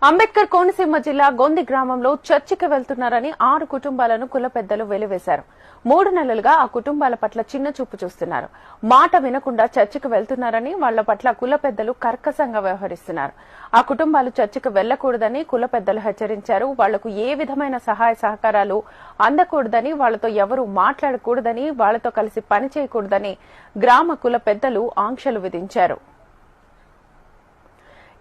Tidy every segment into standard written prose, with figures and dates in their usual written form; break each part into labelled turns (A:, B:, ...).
A: అంబేద్కర్ కోనసీమ జిల్లా గొంది గ్రామంలో చర్చికి వెళ్తున్నారని 6 కుటుంబాలను కుల పెద్దలు వెలివేశారు. 3 నెలలుగా ఆ కుటుంబాల పట్ల చిన్న చూపు చూస్తున్నారు. మాట వినకుండా చర్చికి వెళ్తున్నారని వాళ్ల పట్ల కుల పెద్దలు కర్కశంగా వ్యవహరిస్తున్నారు. ఆ కుటుంబాలు చర్చికి వెళ్లకూడదని కుల పెద్దలు హెచ్చరించారు. వాళ్లకు ఏ విధమైన సహాయ సహకారాలు అందకూడదని, వాళ్లతో ఎవరూ మాట్లాడకూడదని, వాళ్లతో కలిసి పని చేయకూడదని గ్రామ కుల పెద్దలు ఆంక్షలు విధించారు.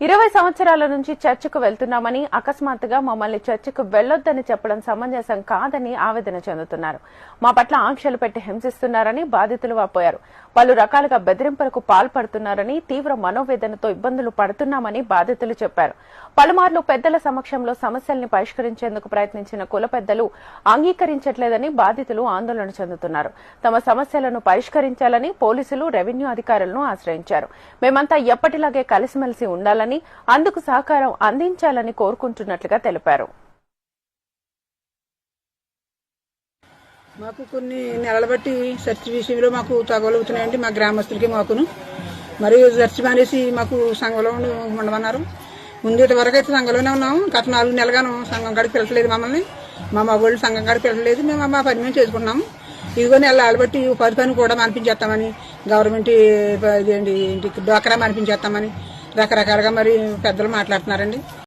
A: 20 సంవత్సరాల నుంచి చర్చకు వెళ్తున్నామని, అకస్మాత్తుగా మమ్మల్ని చర్చకు వెళ్లొద్దని చెప్పడం సమంజసం కాదని ఆవేదన చెందుతున్నారు. మా పట్ల ఆంక్షలు పెట్టి హింసిస్తున్నారని బాధితులు వాపోయారు. పలు రకాలుగా బెదిరింపులకు పాల్పడుతున్నారని, తీవ్ర మనోవేదనతో ఇబ్బందులు పడుతున్నామని బాధితులు చెప్పారు. పలుమార్లు పెద్దల సమక్షంలో సమస్యల్ని పరిష్కరించేందుకు ప్రయత్నించిన కుల పెద్దలు అంగీకరించట్లేదని బాధితులు ఆందోళన చెందుతున్నారు. తమ సమస్యలను పరిష్కరించాలని పోలీసులు, రెవెన్యూ అధికారులను ఆశ్రయించారు. మేమంతా ఎప్పటిలాగే కలిసిమెలిసి ఉండాలని, అందుకు సహకారం అందించాలని కోరుకుంటున్నట్లుగా తెలిపారు.
B: మాకు కొన్ని నెలలు బట్టి చర్చి విషయంలో మాకు తగవలు అవుతున్నాయండి. మా గ్రామస్తులకి మాకును మరియు చర్చి మానేసి మాకు సంఘంలో ఉండమన్నారు. ముందు వరకు అయితే సంఘంలోనే ఉన్నాము. గత 4 నెలలుగాను సంఘం కాడికి పిలచలేదు మమ్మల్ని. మా మగవాళ్ళు సంఘం కాడికి పిలచలేదు. మేము మా పని మేము చేసుకున్నాము. ఇదిగో నెలలు బట్టి ఉపాధి పని కూడా మానిపించేస్తామని, గవర్నమెంట్ ఇదేంటి డ్వాక్రా మానిపించేస్తామని రకరకాలుగా మరి పెద్దలు మాట్లాడుతున్నారండి.